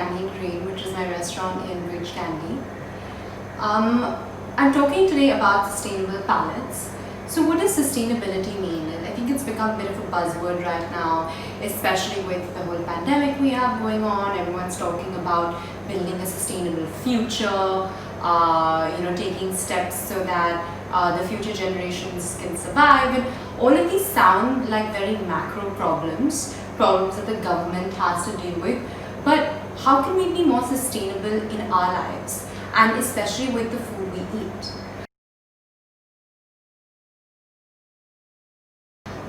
Candy and Grain, which is my restaurant in Bridge Candy. I'm talking today about sustainable palettes. So what does sustainability mean? And I think it's become a bit of a buzzword right now, especially with the whole pandemic we have going on. Everyone's talking about building a sustainable future, taking steps so that the future generations can survive. And all of these sound like very macro problems that the government has to deal with. But how can we be more sustainable in our lives, and especially with the food we eat?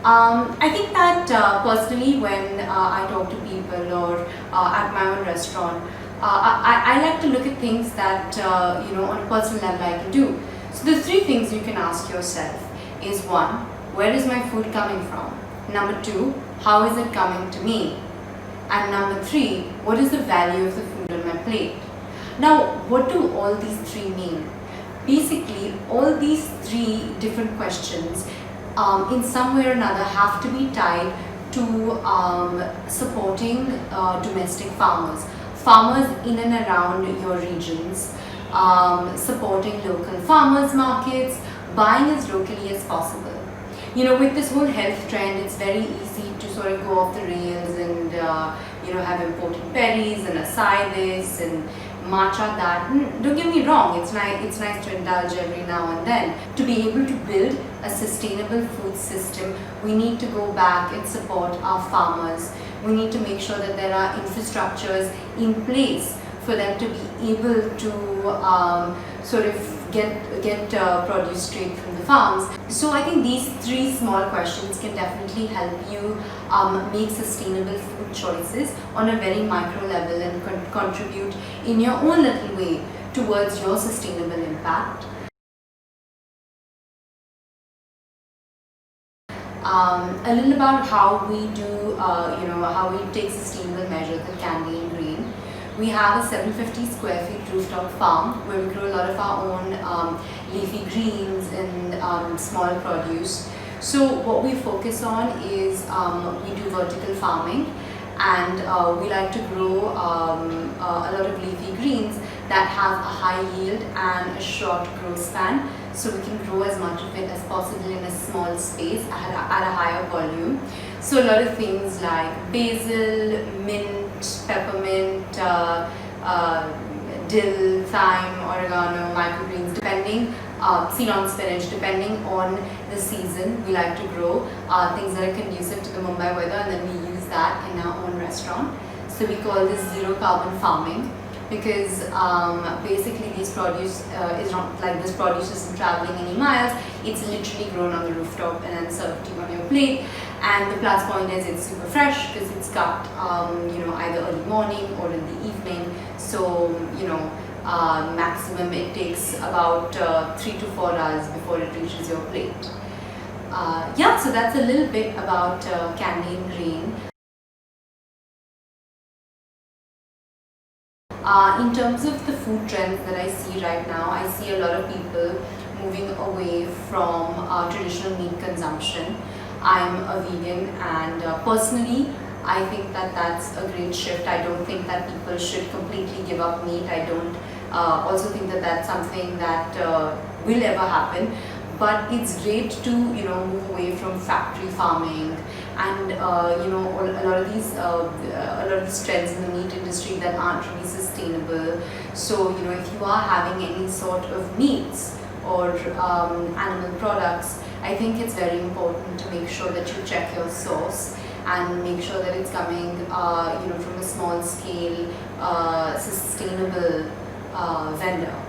I think that personally, when I talk to people or at my own restaurant, I like to look at things that on a personal level I can do. So the three things you can ask yourself is: one, where is my food coming from? Number two, how is it coming to me? And number three, what is the value of the food on my plate? Now, what do all these three mean? Basically, all these three different questions in some way or another have to be tied to supporting domestic farmers in and around your regions, supporting local farmers markets, buying as locally as possible. With this whole health trend, it's very easy to sort of go off the rails and have imported berries and acai this and matcha that. Don't get me wrong, it's nice to indulge every now and then. To be able to build a sustainable food system, we need to go back and support our farmers. We need to make sure that there are infrastructures in place for them to be able to sort of get produce straight from the farms. So I think these three small questions can definitely help you make sustainable food choices on a very micro level and contribute in your own little way towards your sustainable impact. A little about how we do, how we take sustainable measures at Candy and Grain. We have a 750 square feet rooftop farm where we grow a lot of our own leafy greens and small produce. So what we focus on is we do vertical farming, and we like to grow a lot of leafy greens that have a high yield and a short growth span, so we can grow as much of it as possible in a small space at a higher volume. So a lot of things like basil, mint, peppermint, dill, thyme, oregano, microgreens, depending, Ceylon spinach, depending on the season. We like to grow things that are conducive to the Mumbai weather, and then we use that in our own restaurant. So we call this zero carbon farming, because basically this produce isn't traveling any miles. It's literally grown on the rooftop and then served to you on your plate. And the plus point is it's super fresh because it's cut either early morning or in the evening. So maximum it takes about 3 to 4 hours before it reaches your plate. So that's a little bit about Candy and Grain. In terms of the food trends that I see right now, I see a lot of people moving away from traditional meat consumption. I'm a vegan, and personally I think that that's a great shift. I don't think that people should completely give up meat. I don't also think that that's something that will ever happen. But it's great to move away from factory farming and a lot of these trends in the meat industry that aren't really sustainable. So if you are having any sort of meats or animal products, I think it's very important to make sure that you check your source and make sure that it's coming from a small scale sustainable vendor.